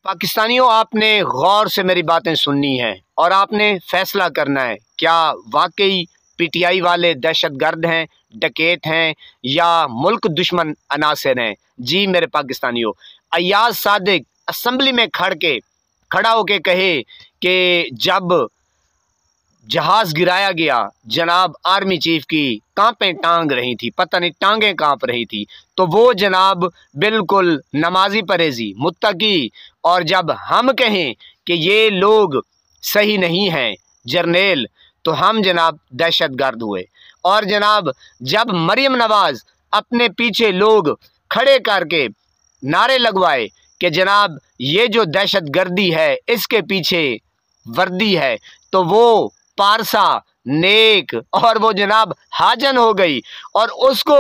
पाकिस्तानियों, आपने गौर से मेरी बातें सुननी हैं और आपने फैसला करना है, क्या वाकई पीटीआई वाले दहशतगर्द हैं, डकैत हैं या मुल्क दुश्मन अनासर हैं। जी मेरे पाकिस्तानियों, अय्याज सादिक असम्बली में खड़ा होके कहे कि जब जहाज गिराया गया, जनाब आर्मी चीफ की कांपें टांग रही थी, पता नहीं टांगें कांप रही थी, तो वो जनाब बिल्कुल नमाजी परहेजी मुत्तकी। और जब हम कहें कि ये लोग सही नहीं हैं जर्नेल, तो हम जनाब दहशतगर्द हुए। और जनाब जब मरियम नवाज अपने पीछे लोग खड़े करके नारे लगवाए कि जनाब ये जो दहशतगर्दी है इसके पीछे वर्दी है, तो वो पारसा नेक और वो जनाब हाजन हो गई और उसको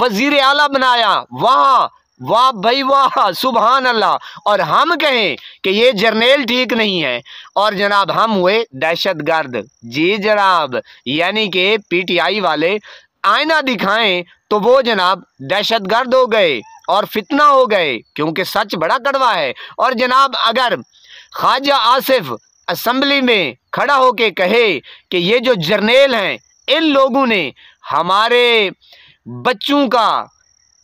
वजीर आला बनाया। वाह वाह भाई वाह, सुभान अल्लाह। और हम कहें कि ये जर्नेल ठीक नहीं है और जनाब हम हुए दहशतगर्द। जी जनाब, यानी कि पीटीआई वाले आईना दिखाएं तो वो जनाब दहशतगर्द हो गए और फितना हो गए, क्योंकि सच बड़ा कड़वा है। और जनाब अगर ख्वाजा आसिफ असम्बली में खड़ा होके कहे कि ये जो जर्नेल हैं इन लोगों ने हमारे बच्चों का,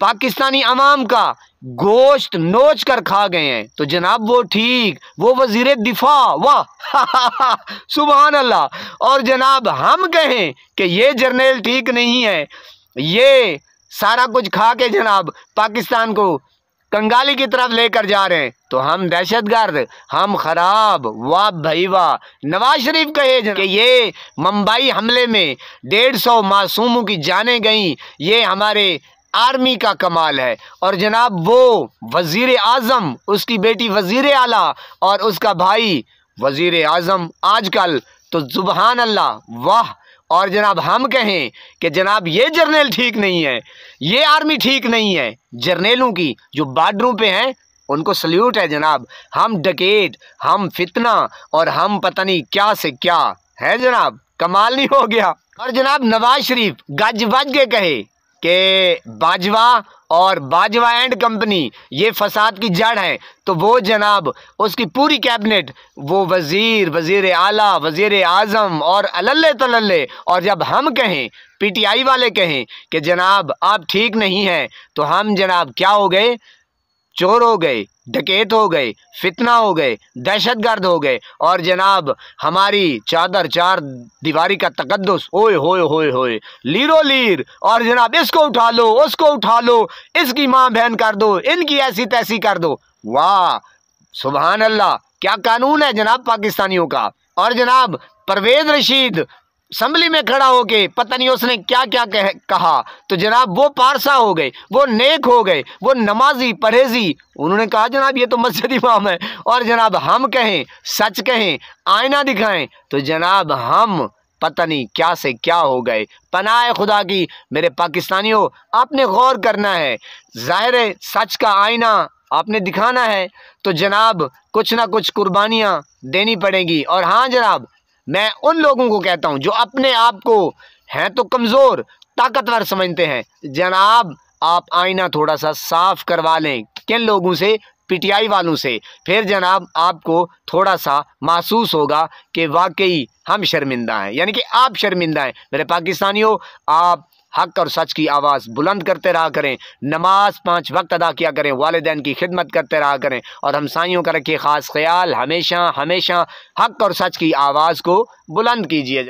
पाकिस्तानी अवाम का गोश्त नोच कर खा गए हैं, तो जनाब वो ठीक, वो वजीर दिफा, वाह सुभान अल्लाह। और जनाब हम कहें कि ये जर्नेल ठीक नहीं है, ये सारा कुछ खा के जनाब पाकिस्तान को कंगाली की तरफ लेकर जा रहे हैं, तो हम दहशतगर्द, हम खराब। वाह भाई वाह। नवाज शरीफ कहे कि ये मुंबई हमले में 150 मासूमों की जानें गईं, ये हमारे आर्मी का कमाल है। और जनाब वो वजीर आज़म, उसकी बेटी वजीर आला और उसका भाई वजीर आज़म आजकल, तो सुभान अल्लाह, वाह। और जनाब हम कहें कि जनाब ये जर्नेल ठीक नहीं है, ये आर्मी ठीक नहीं है। जर्नेलों की जो बॉर्डरों पे हैं उनको सल्यूट है जनाब। हम डकैत, हम फितना और हम पता नहीं क्या से क्या है जनाब, कमाल नहीं हो गया। और जनाब नवाज शरीफ गज बज के कहे कि बाजवा और बाजवा एंड कंपनी ये फसाद की जड़ है, तो वो जनाब उसकी पूरी कैबिनेट, वो वजीर आला, वजीर आज़म और अल्ले तल्ले। और जब हम कहें, पीटीआई वाले कहें कि जनाब आप ठीक नहीं हैं, तो हम जनाब क्या हो गए, चोर हो गए, डकैत हो गए, फितना हो गए, दहशतगर्द हो गए। और जनाब हमारी चादर चार दीवारी का तकद्दुस, ओए होए होए होए, लीरो लीर। और जनाब इसको उठा लो, उसको उठा लो, इसकी माँ बहन कर दो, इनकी ऐसी तैसी कर दो। वाह सुभान अल्लाह, क्या कानून है जनाब पाकिस्तानियों का। और जनाब परवेज रशीद असम्बली में खड़ा होके पता नहीं उसने क्या क्या कहा, तो जनाब वो पारसा हो गए, वो नेक हो गए, वो नमाजी परहेजी। उन्होंने कहा जनाब ये तो मस्जिद इमाम है। और जनाब हम कहें, सच कहें, आईना दिखाएं, तो जनाब हम पता नहीं क्या से क्या हो गए। पनाह खुदा की मेरे पाकिस्तानियों, आपने गौर करना है, जाहिर है सच का आईना आपने दिखाना है, तो जनाब कुछ ना कुछ कुर्बानियाँ देनी पड़ेगी। और हाँ जनाब, मैं उन लोगों को कहता हूं जो अपने आप को हैं तो कमज़ोर, ताकतवर समझते हैं, जनाब आप आईना थोड़ा सा साफ करवा लें। किन लोगों से? पीटीआई वालों से। फिर जनाब आपको थोड़ा सा महसूस होगा कि वाकई हम शर्मिंदा हैं, यानी कि आप शर्मिंदा हैं। मेरे पाकिस्तानियों, आप हक और सच की आवाज़ बुलंद करते रहा करें, नमाज 5 वक्त अदा किया करें, वालिदैन की खिदमत करते रहा करें और हमसाइयों का रखिए ख़ास ख्याल। हमेशा हमेशा हक और सच की आवाज़ को बुलंद कीजिए।